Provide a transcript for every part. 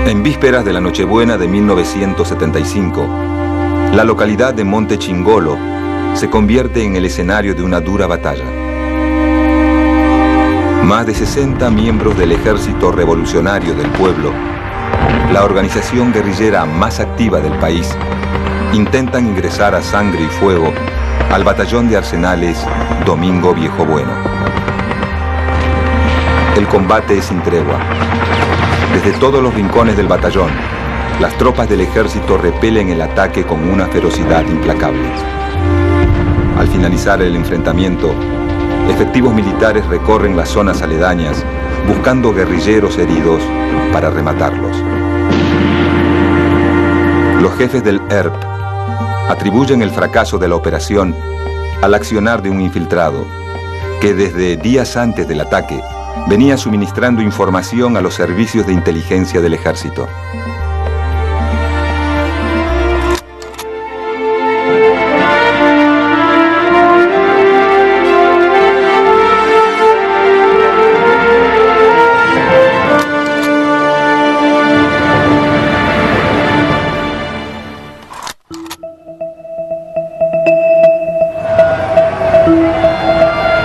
En vísperas de la Nochebuena de 1975, la localidad de Monte Chingolo se convierte en el escenario de una dura batalla. Más de 60 miembros del Ejército Revolucionario del Pueblo, la organización guerrillera más activa del país, intentan ingresar a sangre y fuego al batallón de arsenales Domingo Viejo Bueno. El combate es sin tregua. Desde todos los rincones del batallón, las tropas del ejército repelen el ataque con una ferocidad implacable. Al finalizar el enfrentamiento, efectivos militares recorren las zonas aledañas buscando guerrilleros heridos para rematarlos. Los jefes del ERP atribuyen el fracaso de la operación al accionar de un infiltrado que desde días antes del ataque venía suministrando información a los servicios de inteligencia del ejército.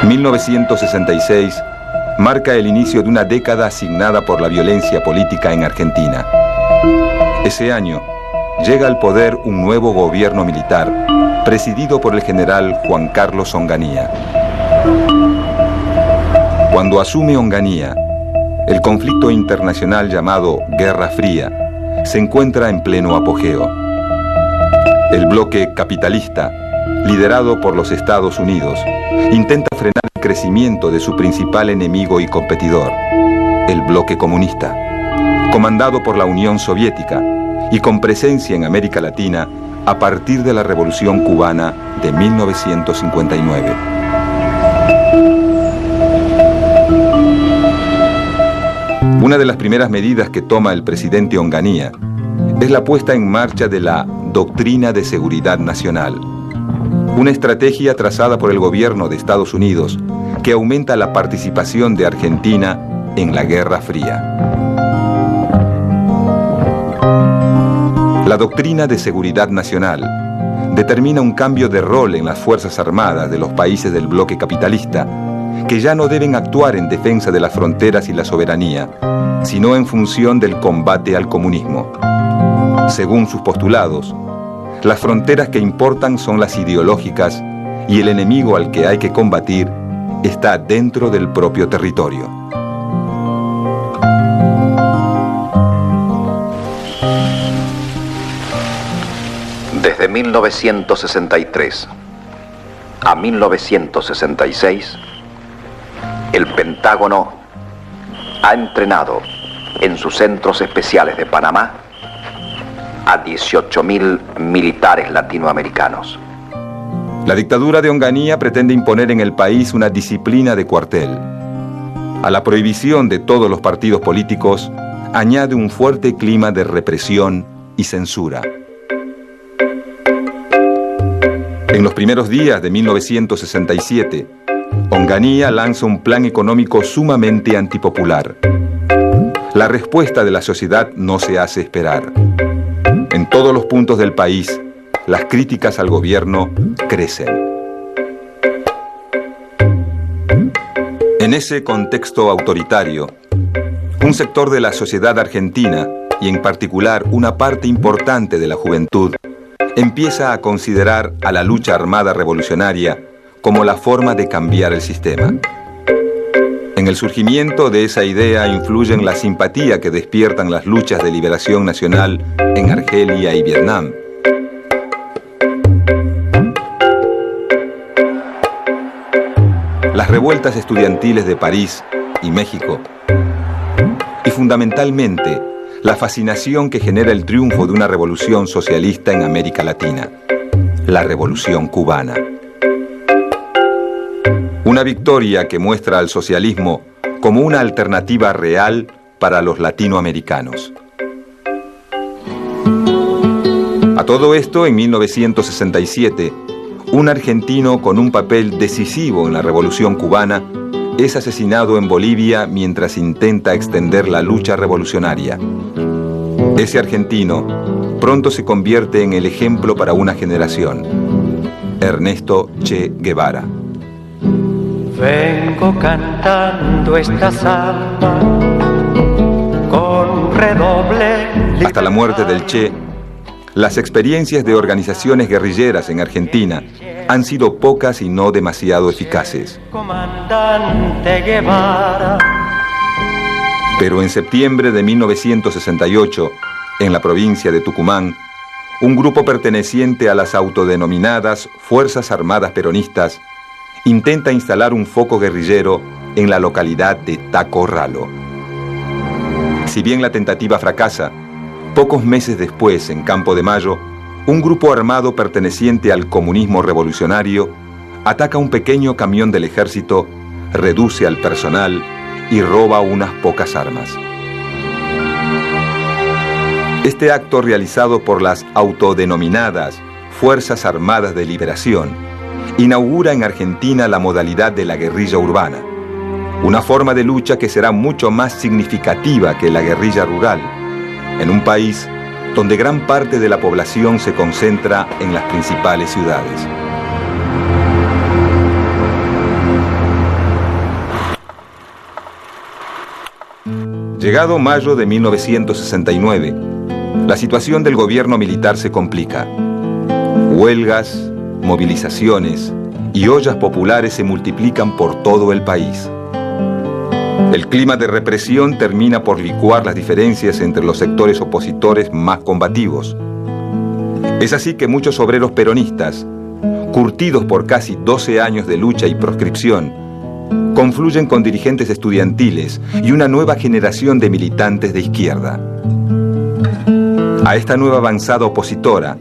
En 1966 marca el inicio de una década asignada por la violencia política en Argentina. Ese año llega al poder un nuevo gobierno militar presidido por el general Juan Carlos Onganía. Cuando asume Onganía, el conflicto internacional llamado Guerra Fría se encuentra en pleno apogeo. El bloque capitalista, liderado por los Estados Unidos, intenta frenar el crecimiento de su principal enemigo y competidor, el bloque comunista, comandado por la Unión Soviética y con presencia en América Latina a partir de la Revolución Cubana de 1959. Una de las primeras medidas que toma el presidente Onganía es la puesta en marcha de la Doctrina de Seguridad Nacional, una estrategia trazada por el gobierno de Estados Unidos que aumenta la participación de Argentina en la Guerra Fría. La Doctrina de Seguridad Nacional determina un cambio de rol en las Fuerzas Armadas de los países del bloque capitalista, que ya no deben actuar en defensa de las fronteras y la soberanía, sino en función del combate al comunismo. Según sus postulados, las fronteras que importan son las ideológicas y el enemigo al que hay que combatir está dentro del propio territorio. Desde 1963 a 1966, el Pentágono ha entrenado en sus centros especiales de Panamá a 18.000 militares latinoamericanos. La dictadura de Onganía pretende imponer en el país una disciplina de cuartel. A la prohibición de todos los partidos políticos añade un fuerte clima de represión y censura. En los primeros días de 1967, Onganía lanza un plan económico sumamente antipopular. La respuesta de la sociedad no se hace esperar. En todos los puntos del país, las críticas al gobierno crecen. En ese contexto autoritario, un sector de la sociedad argentina, y en particular una parte importante de la juventud, empieza a considerar a la lucha armada revolucionaria como la forma de cambiar el sistema. En el surgimiento de esa idea influyen la simpatía que despiertan las luchas de liberación nacional en Argelia y Vietnam. Las revueltas estudiantiles de París y México. Y fundamentalmente, la fascinación que genera el triunfo de una revolución socialista en América Latina, la Revolución Cubana. Una victoria que muestra al socialismo como una alternativa real para los latinoamericanos. A todo esto, en 1967, un argentino con un papel decisivo en la Revolución Cubana es asesinado en Bolivia mientras intenta extender la lucha revolucionaria. Ese argentino pronto se convierte en el ejemplo para una generación. Ernesto Che Guevara. Vengo cantando esta samba con redoble. Hasta la muerte del Che, las experiencias de organizaciones guerrilleras en Argentina han sido pocas y no demasiado eficaces. Comandante Guevara. Pero en septiembre de 1968, en la provincia de Tucumán, un grupo perteneciente a las autodenominadas Fuerzas Armadas Peronistas intenta instalar un foco guerrillero en la localidad de Tacorralo. Si bien la tentativa fracasa, pocos meses después, en Campo de Mayo, un grupo armado perteneciente al comunismo revolucionario ataca un pequeño camión del ejército, reduce al personal y roba unas pocas armas. Este acto, realizado por las autodenominadas Fuerzas Armadas de Liberación, inaugura en Argentina la modalidad de la guerrilla urbana, una forma de lucha que será mucho más significativa que la guerrilla rural, en un país donde gran parte de la población se concentra en las principales ciudades. Llegado mayo de 1969, la situación del gobierno militar se complica. Huelgas, movilizaciones y ollas populares se multiplican por todo el país. El clima de represión termina por licuar las diferencias entre los sectores opositores más combativos. Es así que muchos obreros peronistas, curtidos por casi 12 años de lucha y proscripción, confluyen con dirigentes estudiantiles y una nueva generación de militantes de izquierda. A esta nueva avanzada opositora,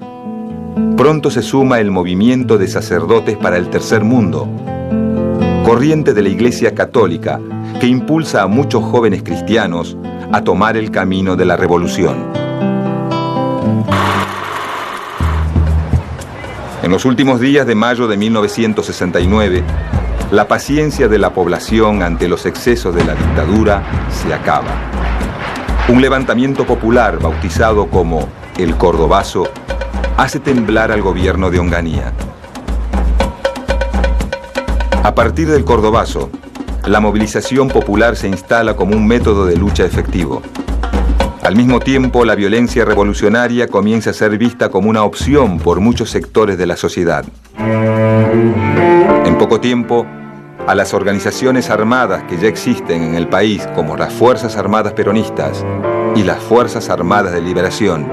pronto se suma el movimiento de sacerdotes para el tercer mundo, corriente de la Iglesia Católica que impulsa a muchos jóvenes cristianos a tomar el camino de la revolución. En los últimos días de mayo de 1969, la paciencia de la población ante los excesos de la dictadura se acaba. Un levantamiento popular bautizado como el Cordobazo hace temblar al gobierno de Onganía. A partir del Cordobazo, la movilización popular se instala como un método de lucha efectivo. Al mismo tiempo, la violencia revolucionaria comienza a ser vista como una opción por muchos sectores de la sociedad. En poco tiempo, a las organizaciones armadas que ya existen en el país, como las Fuerzas Armadas Peronistas y las Fuerzas Armadas de Liberación,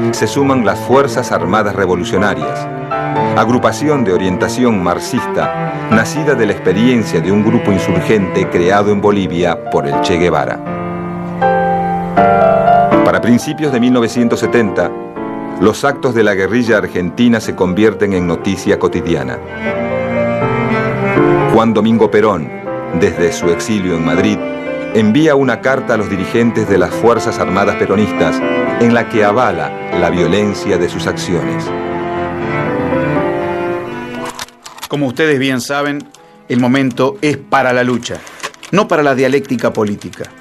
se suman las Fuerzas Armadas Revolucionarias, agrupación de orientación marxista nacida de la experiencia de un grupo insurgente creado en Bolivia por el Che Guevara. Para principios de 1970, los actos de la guerrilla argentina se convierten en noticia cotidiana. Juan Domingo Perón, desde su exilio en Madrid, envía una carta a los dirigentes de las Fuerzas Armadas Peronistas en la que avala la violencia de sus acciones. Como ustedes bien saben, el momento es para la lucha, no para la dialéctica política.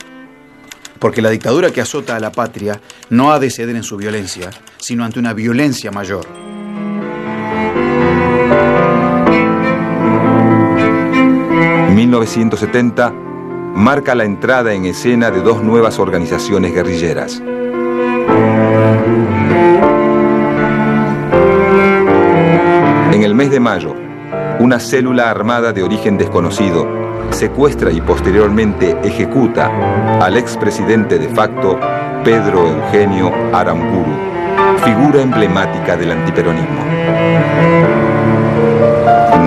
Porque la dictadura que azota a la patria no ha de ceder en su violencia, sino ante una violencia mayor. En 1970 marca la entrada en escena de dos nuevas organizaciones guerrilleras. En el mes de mayo, una célula armada de origen desconocido secuestra y posteriormente ejecuta al expresidente de facto Pedro Eugenio Aramburu, figura emblemática del antiperonismo.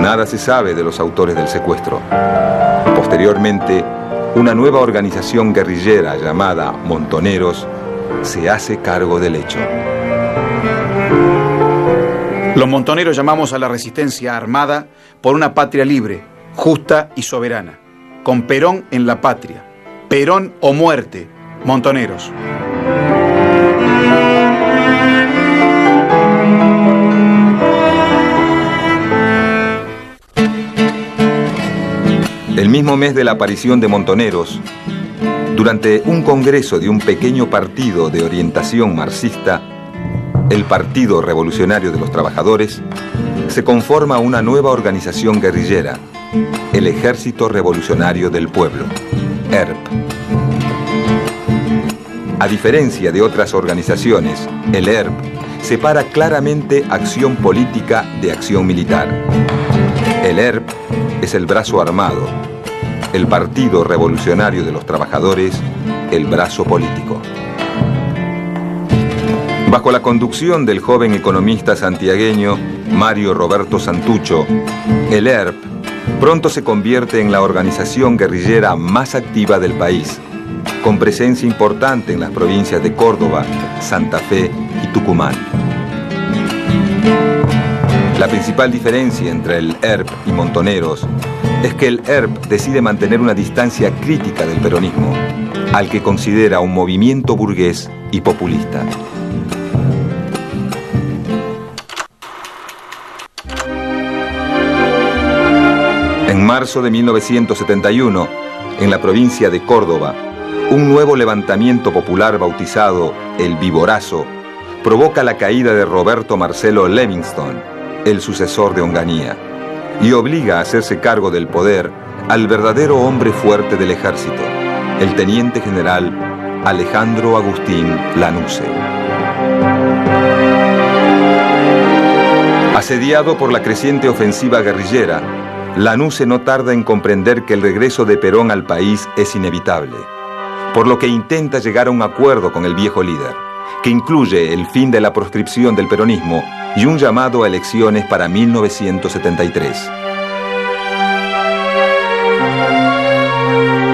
Nada se sabe de los autores del secuestro. Posteriormente, una nueva organización guerrillera llamada Montoneros se hace cargo del hecho. Los montoneros llamamos a la resistencia armada por una patria libre, justa y soberana, con Perón en la patria. Perón o muerte, montoneros. El mismo mes de la aparición de Montoneros, Durante un congreso de un pequeño partido de orientación marxista, el Partido Revolucionario de los Trabajadores, se conforma una nueva organización guerrillera, el Ejército Revolucionario del Pueblo, ERP. A diferencia de otras organizaciones, el ERP separa claramente acción política de acción militar. El ERP es el brazo armado, el Partido Revolucionario de los Trabajadores, el brazo político. Bajo la conducción del joven economista santiagueño Mario Roberto Santucho, el ERP pronto se convierte en la organización guerrillera más activa del país, con presencia importante en las provincias de Córdoba, Santa Fe y Tucumán. La principal diferencia entre el ERP y Montoneros es que el ERP decide mantener una distancia crítica del peronismo, al que considera un movimiento burgués y populista. En marzo de 1971, en la provincia de Córdoba, un nuevo levantamiento popular bautizado el Viborazo provoca la caída de Roberto Marcelo Levingston, el sucesor de Onganía, y obliga a hacerse cargo del poder al verdadero hombre fuerte del ejército, el teniente general Alejandro Agustín Lanusse. Asediado por la creciente ofensiva guerrillera, Lanusse no tarda en comprender que el regreso de Perón al país es inevitable, por lo que intenta llegar a un acuerdo con el viejo líder, que incluye el fin de la proscripción del peronismo y un llamado a elecciones para 1973.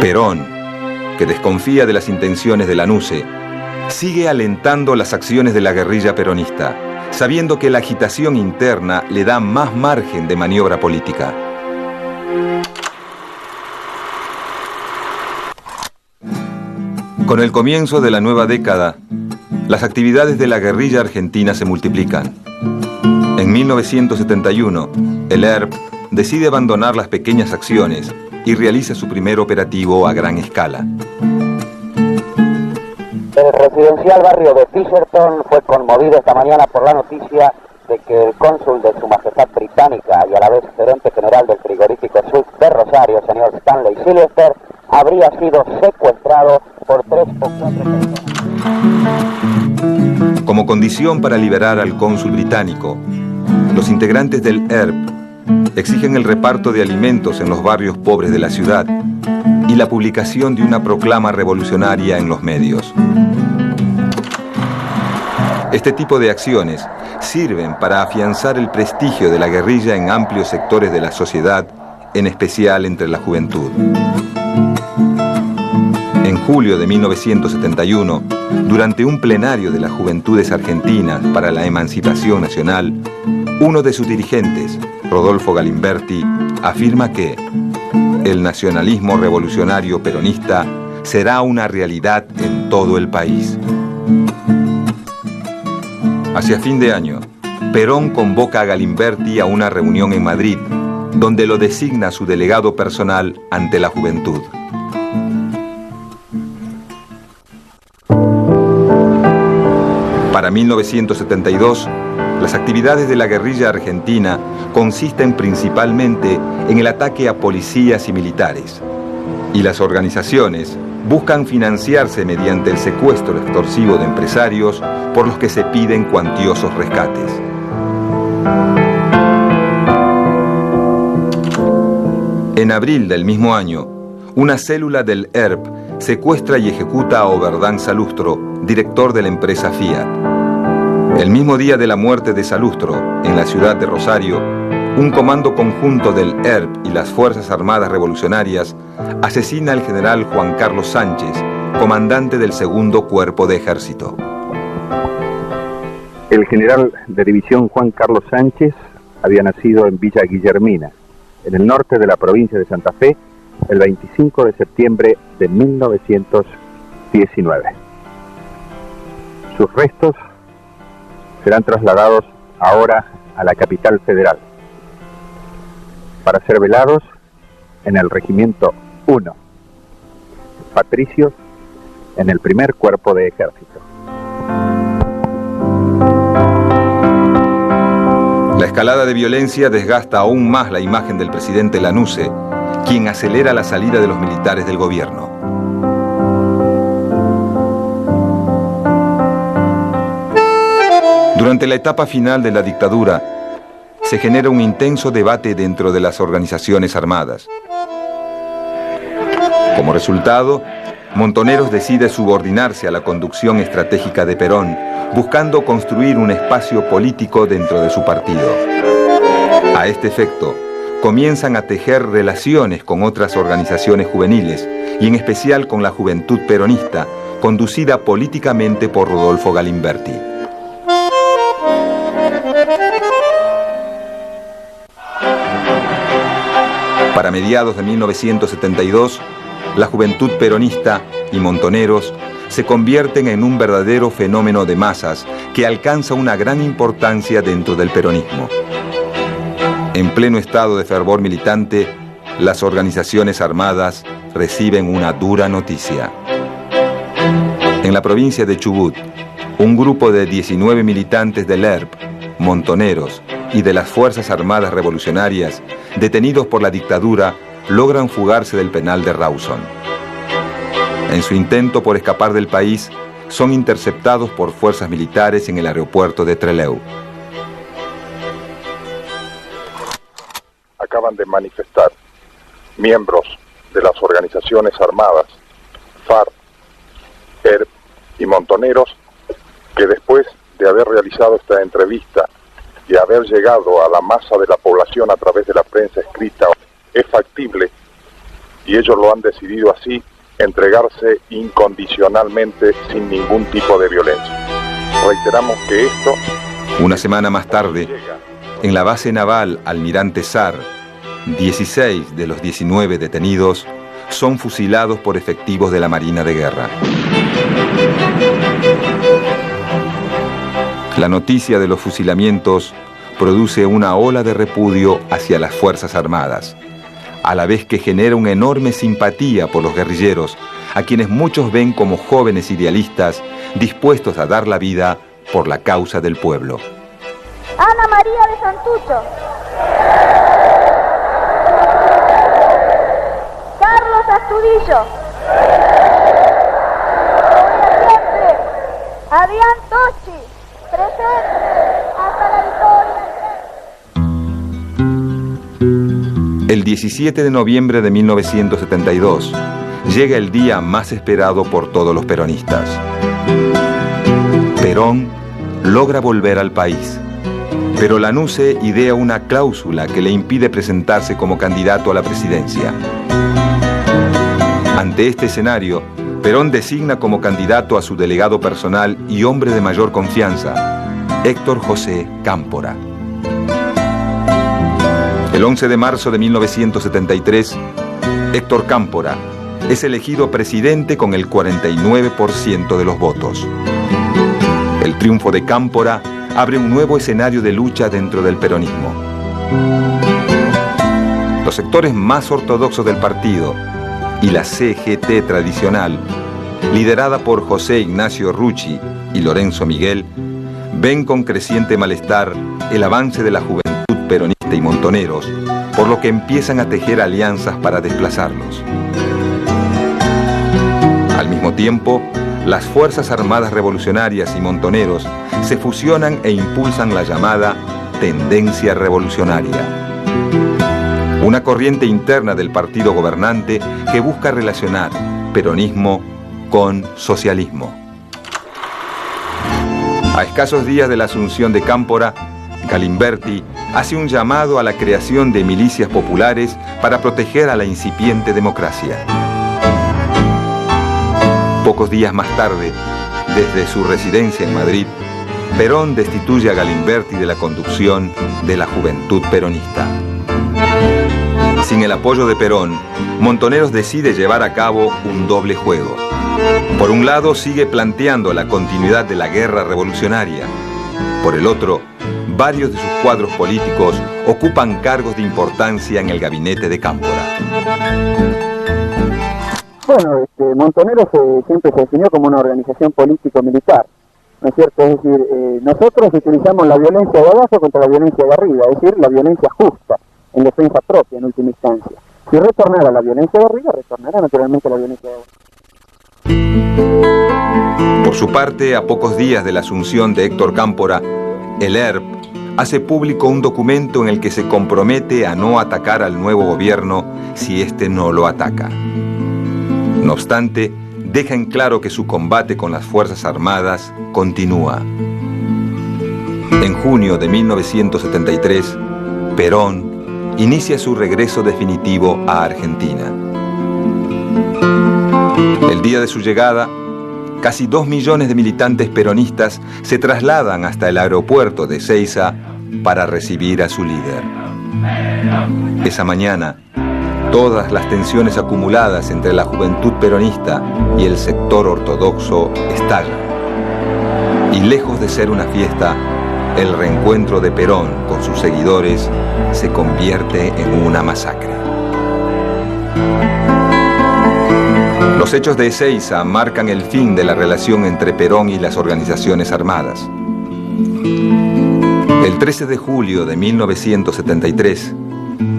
Perón, que desconfía de las intenciones de Lanusse, sigue alentando las acciones de la guerrilla peronista, sabiendo que la agitación interna le da más margen de maniobra política. Con el comienzo de la nueva década, las actividades de la guerrilla argentina se multiplican. En 1971, el ERP decide abandonar las pequeñas acciones y realiza su primer operativo a gran escala. El residencial barrio de Fisherton fue conmovido esta mañana por la noticia de que el cónsul de Su Majestad Británica y a la vez gerente general del frigorífico Sud de Rosario, señor Stanley Sylvester, habría sido secuestrado por 3 o 4 personas. Como condición para liberar al cónsul británico, los integrantes del ERP exigen el reparto de alimentos en los barrios pobres de la ciudad y la publicación de una proclama revolucionaria en los medios. Este tipo de acciones sirven para afianzar el prestigio de la guerrilla en amplios sectores de la sociedad, en especial entre la juventud. En julio de 1971, durante un plenario de las Juventudes Argentinas para la Emancipación Nacional, uno de sus dirigentes, Rodolfo Galimberti, afirma que el nacionalismo revolucionario peronista será una realidad en todo el país. Hacia fin de año, Perón convoca a Galimberti a una reunión en Madrid, donde lo designa su delegado personal ante la juventud. Para 1972, las actividades de la guerrilla argentina consisten principalmente en el ataque a policías y militares, y las organizaciones buscan financiarse mediante el secuestro extorsivo de empresarios por los que se piden cuantiosos rescates. En abril del mismo año, una célula del ERP secuestra y ejecuta a Oberdán Salustro, director de la empresa Fiat. El mismo día de la muerte de Salustro, en la ciudad de Rosario, un comando conjunto del ERP y las Fuerzas Armadas Revolucionarias asesina al general Juan Carlos Sánchez, comandante del Segundo Cuerpo de Ejército. El general de división Juan Carlos Sánchez había nacido en Villa Guillermina, en el norte de la provincia de Santa Fe, el 25 de septiembre de 1919. Sus restos serán trasladados ahora a la capital federal para ser velados en el Regimiento 1, Patricios en el primer cuerpo de ejército. La escalada de violencia desgasta aún más la imagen del presidente Lanusse, quien acelera la salida de los militares del gobierno. Durante la etapa final de la dictadura, se genera un intenso debate dentro de las organizaciones armadas. Como resultado, Montoneros decide subordinarse a la conducción estratégica de Perón, buscando construir un espacio político dentro de su partido. A este efecto, comienzan a tejer relaciones con otras organizaciones juveniles, y en especial con la Juventud Peronista, conducida políticamente por Rodolfo Galimberti. Para mediados de 1972, la Juventud Peronista y Montoneros se convierten en un verdadero fenómeno de masas que alcanza una gran importancia dentro del peronismo. En pleno estado de fervor militante, las organizaciones armadas reciben una dura noticia. En la provincia de Chubut, un grupo de 19 militantes del ERP, Montoneros y de las Fuerzas Armadas Revolucionarias, detenidos por la dictadura, logran fugarse del penal de Rawson. En su intento por escapar del país, son interceptados por fuerzas militares en el aeropuerto de Trelew. Acaban de manifestar miembros de las organizaciones armadas, FARC, ERP y Montoneros, que después de haber realizado esta entrevista y haber llegado a la masa de la población a través de la prensa escrita, es factible, y ellos lo han decidido así, entregarse incondicionalmente sin ningún tipo de violencia. Reiteramos que esto... Una semana más tarde, en la base naval Almirante Sar, 16 de los 19 detenidos son fusilados por efectivos de la Marina de Guerra. La noticia de los fusilamientos produce una ola de repudio hacia las Fuerzas Armadas, a la vez que genera una enorme simpatía por los guerrilleros, a quienes muchos ven como jóvenes idealistas dispuestos a dar la vida por la causa del pueblo. Ana María de Santucho. Carlos Astudillo. Siempre. Adrián Tochi. Presente. Hasta la victoria. El 17 de noviembre de 1972 llega el día más esperado por todos los peronistas. Perón logra volver al país, pero Lanusse idea una cláusula que le impide presentarse como candidato a la presidencia. Ante este escenario, Perón designa como candidato a su delegado personal y hombre de mayor confianza, Héctor José Cámpora. El 11 de marzo de 1973, Héctor Cámpora es elegido presidente con el 49% de los votos. El triunfo de Cámpora abre un nuevo escenario de lucha dentro del peronismo. Los sectores más ortodoxos del partido y la CGT tradicional, liderada por José Ignacio Rucci y Lorenzo Miguel, ven con creciente malestar el avance de la Juventud Peronista y Montoneros, por lo que empiezan a tejer alianzas para desplazarlos. Al mismo tiempo, las Fuerzas Armadas Revolucionarias y Montoneros se fusionan e impulsan la llamada tendencia revolucionaria, una corriente interna del partido gobernante que busca relacionar peronismo con socialismo. A escasos días de la asunción de Cámpora, Galimberti hace un llamado a la creación de milicias populares para proteger a la incipiente democracia. Pocos días más tarde, desde su residencia en Madrid, Perón destituye a Galimberti de la conducción de la Juventud Peronista. Sin el apoyo de Perón, Montoneros decide llevar a cabo un doble juego. Por un lado, sigue planteando la continuidad de la guerra revolucionaria. Por el otro, varios de sus cuadros políticos ocupan cargos de importancia en el gabinete de Cámpora. Bueno, Montoneros siempre se definió como una organización político-militar, ¿no es cierto? Es decir, nosotros utilizamos la violencia de abajo contra la violencia de arriba, es decir, la violencia justa, en defensa propia en última instancia. Si retornara la violencia de arriba, retornará naturalmente la violencia de abajo. Por su parte, a pocos días de la asunción de Héctor Cámpora, el ERP hace público un documento en el que se compromete a no atacar al nuevo gobierno si éste no lo ataca. No obstante, deja en claro que su combate con las Fuerzas Armadas continúa. En junio de 1973, Perón inicia su regreso definitivo a Argentina. El día de su llegada, casi 2 millones de militantes peronistas se trasladan hasta el aeropuerto de Ezeiza para recibir a su líder. Esa mañana, todas las tensiones acumuladas entre la juventud peronista y el sector ortodoxo estallan. Y lejos de ser una fiesta, el reencuentro de Perón con sus seguidores se convierte en una masacre. Los hechos de Ezeiza marcan el fin de la relación entre Perón y las organizaciones armadas. El 13 de julio de 1973,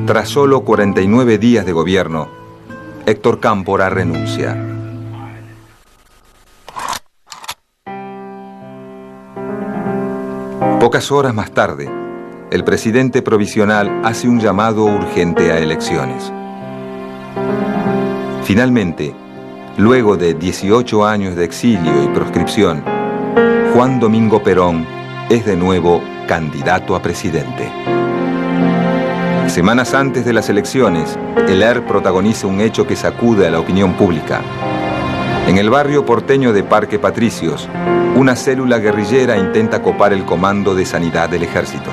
tras solo 49 días de gobierno, Héctor Cámpora renuncia. Pocas horas más tarde, el presidente provisional hace un llamado urgente a elecciones. Finalmente, luego de 18 años de exilio y proscripción, Juan Domingo Perón es de nuevo candidato a presidente. Semanas antes de las elecciones, el ERP protagoniza un hecho que sacude a la opinión pública. En el barrio porteño de Parque Patricios, una célula guerrillera intenta copar el comando de sanidad del ejército.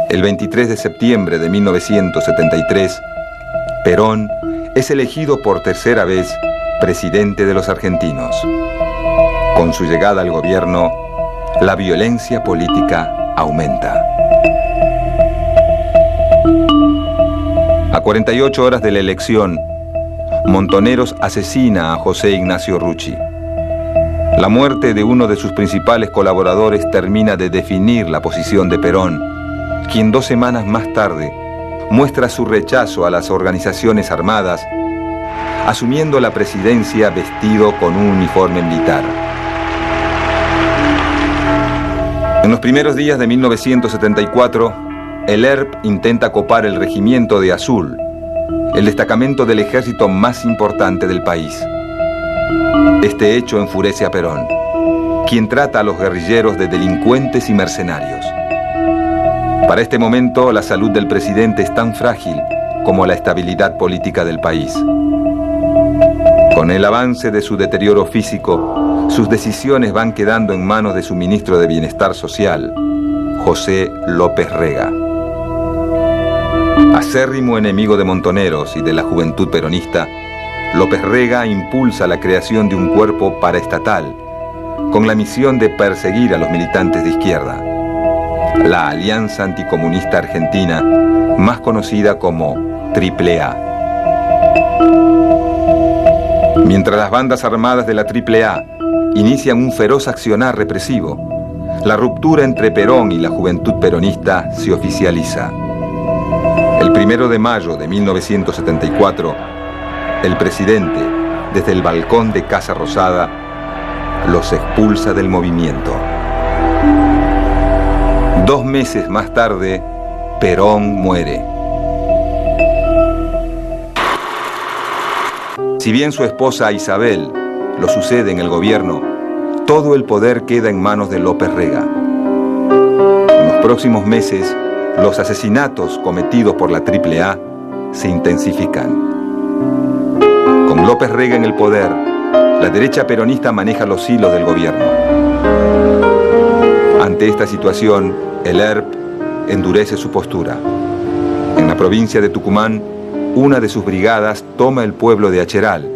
El 23 de septiembre de 1973, Perón es elegido por tercera vez presidente de los argentinos. Con su llegada al gobierno, la violencia política aumenta. A 48 horas de la elección, Montoneros asesina a José Ignacio Rucci. La muerte de uno de sus principales colaboradores termina de definir la posición de Perón, quien 2 semanas más tarde muestra su rechazo a las organizaciones armadas, asumiendo la presidencia vestido con un uniforme militar. En los primeros días de 1974, el ERP intenta copar el regimiento de Azul, el destacamento del ejército más importante del país. Este hecho enfurece a Perón, quien trata a los guerrilleros de delincuentes y mercenarios. Para este momento, la salud del presidente es tan frágil como la estabilidad política del país. Con el avance de su deterioro físico, sus decisiones van quedando en manos de su ministro de Bienestar Social, José López Rega. Acérrimo enemigo de Montoneros y de la juventud peronista, López Rega impulsa la creación de un cuerpo paraestatal con la misión de perseguir a los militantes de izquierda, la Alianza Anticomunista Argentina, más conocida como AAA. Mientras las bandas armadas de la AAA inician un feroz accionar represivo, la ruptura entre Perón y la juventud peronista se oficializa. El 1 de mayo de 1974, el presidente, desde el balcón de Casa Rosada, los expulsa del movimiento. 2 meses más tarde, Perón muere. Si bien su esposa Isabel lo sucede en el gobierno, todo el poder queda en manos de López Rega. En los próximos meses, los asesinatos cometidos por la AAA se intensifican. Con López Rega en el poder, la derecha peronista maneja los hilos del gobierno. Ante esta situación, el ERP endurece su postura. En la provincia de Tucumán, una de sus brigadas toma el pueblo de Acheral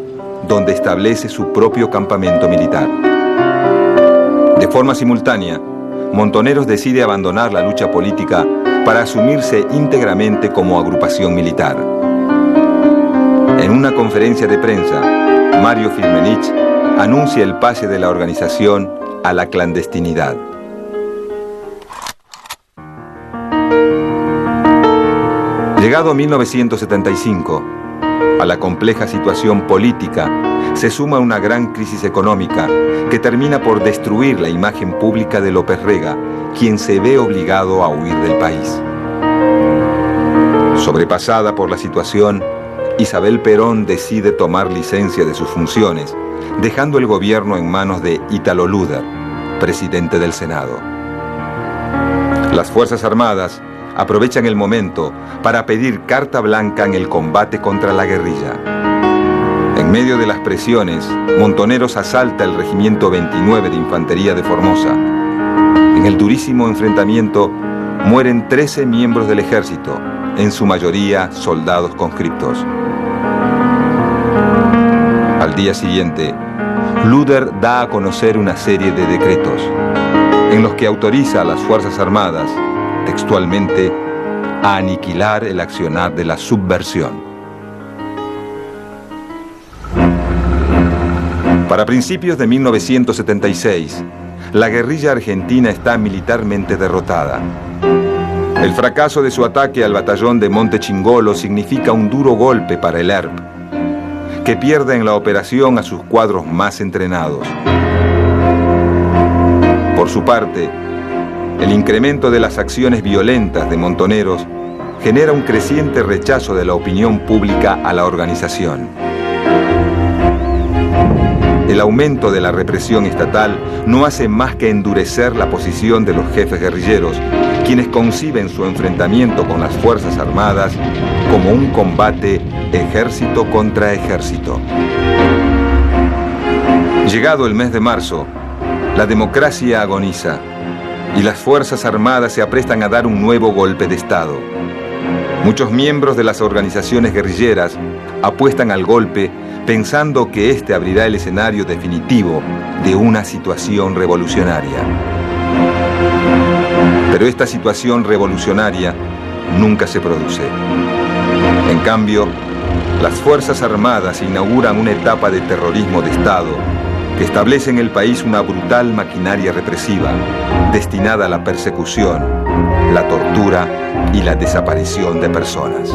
donde establece su propio campamento militar. De forma simultánea, Montoneros decide abandonar la lucha política para asumirse íntegramente como agrupación militar. En una conferencia de prensa, Mario Firmenich anuncia el pase de la organización a la clandestinidad. Llegado 1975, a la compleja situación política se suma una gran crisis económica que termina por destruir la imagen pública de López Rega, quien se ve obligado a huir del país. Sobrepasada por la situación, Isabel Perón decide tomar licencia de sus funciones, dejando el gobierno en manos de Ítalo Luder, presidente del Senado. Las Fuerzas Armadas aprovechan el momento para pedir carta blanca en el combate contra la guerrilla. En medio de las presiones, Montoneros asalta el Regimiento 29 de Infantería de Formosa. En el durísimo enfrentamiento mueren 13 miembros del ejército, en su mayoría soldados conscriptos. Al día siguiente, Luder da a conocer una serie de decretos en los que autoriza a las Fuerzas Armadas, textualmente, a aniquilar el accionar de la subversión. Para principios de 1976, la guerrilla argentina está militarmente derrotada. El fracaso de su ataque al batallón de Monte Chingolo significa un duro golpe para el ERP, que pierde en la operación a sus cuadros más entrenados. Por su parte, el incremento de las acciones violentas de Montoneros genera un creciente rechazo de la opinión pública a la organización. El aumento de la represión estatal no hace más que endurecer la posición de los jefes guerrilleros, quienes conciben su enfrentamiento con las Fuerzas Armadas como un combate ejército contra ejército. Llegado el mes de marzo, la democracia agoniza y las Fuerzas Armadas se aprestan a dar un nuevo golpe de Estado. Muchos miembros de las organizaciones guerrilleras apuestan al golpe pensando que este abrirá el escenario definitivo de una situación revolucionaria. Pero esta situación revolucionaria nunca se produce. En cambio, las Fuerzas Armadas inauguran una etapa de terrorismo de Estado que establece en el país una brutal maquinaria represiva destinada a la persecución, la tortura y la desaparición de personas.